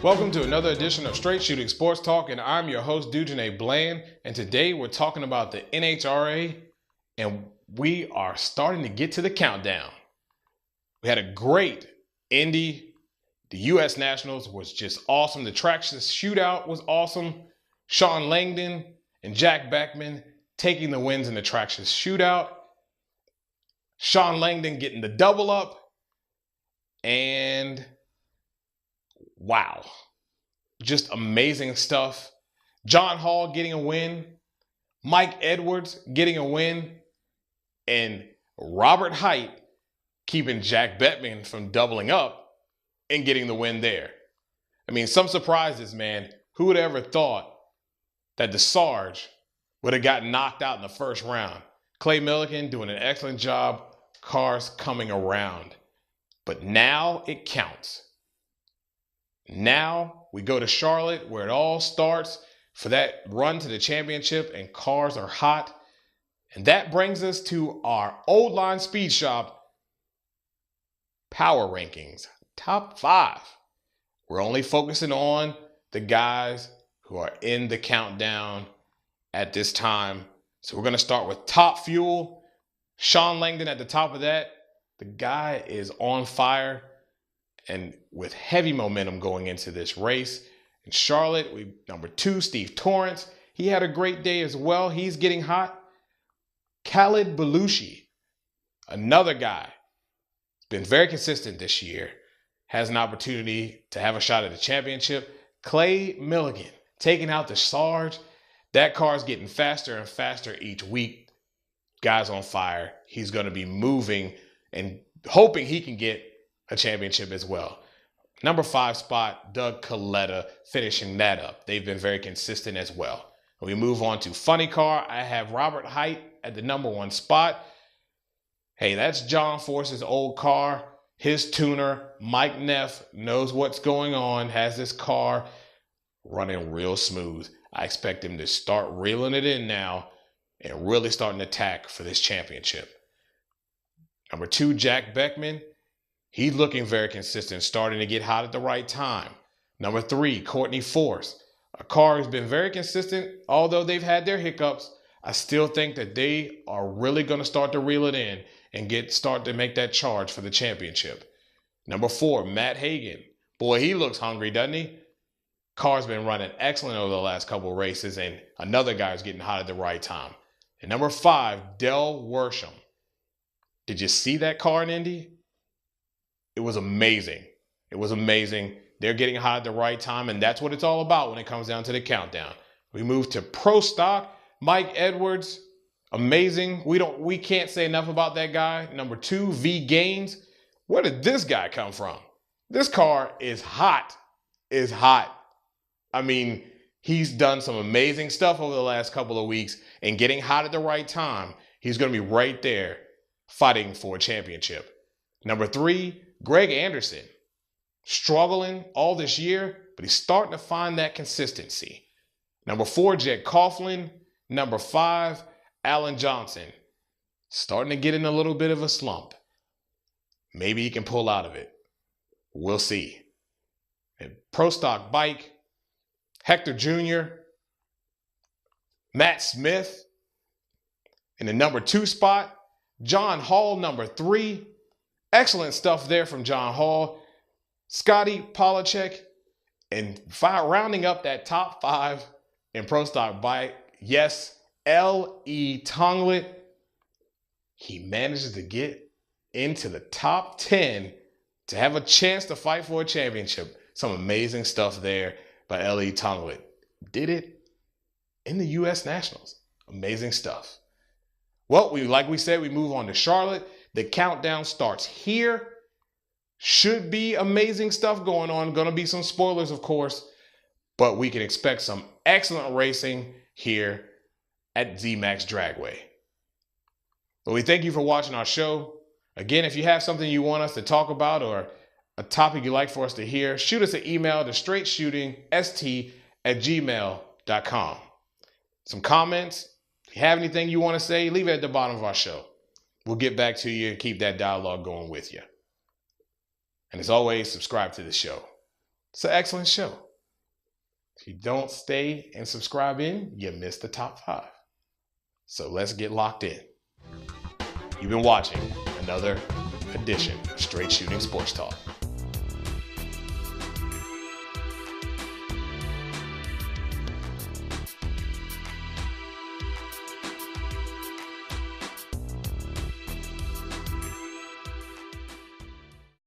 Welcome to another edition of Straight Shooting Sports Talk, and I'm your host, Dujane Bland, and today we're talking about the NHRA, and we are starting to get to the countdown. We had a great Indy. The U.S. Nationals was just awesome. The track shootout was awesome. Shawn Langdon and Jack Beckman taking the wins in the traction shootout. Shawn Langdon getting the double up. And wow, just amazing stuff. John Hall getting a win. Mike Edwards getting a win. And Robert Hight keeping Jack Beckman from doubling up and getting the win there. I mean, some surprises, man. Who would have ever thought that the Sarge would have gotten knocked out in the first round? Clay Millican doing an excellent job. Cars coming around. But now it counts. Now we go to Charlotte where it all starts for that run to the championship, and cars are hot. And that brings us to our Old Line Speed Shop Power Rankings. Top 5. We're only focusing on the guys who are in the countdown at this time. So we're going to start with top fuel. Shawn Langdon at the top of that. The guy is on fire and with heavy momentum going into this race. In Charlotte, number 2, Steve Torrence. He had a great day as well. He's getting hot. Khalid Belushi, another guy, been very consistent this year, has an opportunity to have a shot at the championship. Clay Millican taking out the Sarge. That car's getting faster and faster each week. Guy's on fire. He's going to be moving and hoping he can get a championship as well. Number 5 spot, Doug Coletta finishing that up. They've been very consistent as well. When we move on to funny car, I have Robert Hight at the number 1 spot. Hey, that's John Force's old car. His tuner, Mike Neff, knows what's going on, has this car running real smooth. I expect him to start reeling it in now and really starting to attack for this championship. Number 2, Jack Beckman. He's looking very consistent, starting to get hot at the right time. Number 3, Courtney Force. A car who's been very consistent, although they've had their hiccups. I still think that they are really going to start to reel it in and start to make that charge for the championship. Number 4, Matt Hagan. Boy, he looks hungry, doesn't he? Car's been running excellent over the last couple of races, and another guy's getting hot at the right time. And number 5, Del Worsham. Did you see that car in Indy? It was amazing. It was amazing. They're getting hot at the right time, and that's what it's all about when it comes down to the countdown. We move to Pro Stock. Mike Edwards, amazing. We can't say enough about that guy. Number 2, V Gaines. Where did this guy come from? This car is hot. Is hot. I mean, he's done some amazing stuff over the last couple of weeks, and getting hot at the right time, he's going to be right there fighting for a championship. Number 3, Greg Anderson. Struggling all this year, but he's starting to find that consistency. Number 4, Jed Coughlin. Number 5, Alan Johnson. Starting to get in a little bit of a slump. Maybe he can pull out of it. We'll see. And Pro Stock Bike, Hector Jr., Matt Smith. In the number 2 spot, John Hall, number 3. Excellent stuff there from John Hall. Scotty Polachek. And rounding up that top 5 in Pro Stock Bike, yes, L.E. Tonglet. He manages to get into the top 10 to have a chance to fight for a championship. Some amazing stuff there by L.E. Tonglet. Did it in the U.S. Nationals. Amazing stuff. Well, like we said, we move on to Charlotte. The countdown starts here. Should be amazing stuff going on. Going to be some spoilers, of course. But we can expect some excellent racing here at ZMAX Dragway. Well, we thank you for watching our show. Again, if you have something you want us to talk about or a topic you'd like for us to hear, shoot us an email to straightshootingst@gmail.com. Some comments. If you have anything you want to say, leave it at the bottom of our show. We'll get back to you and keep that dialogue going with you. And as always, subscribe to the show. It's an excellent show. If you don't stay and subscribe in, you miss the top 5. So let's get locked in. You've been watching another edition of Straight Shooting Sports Talk.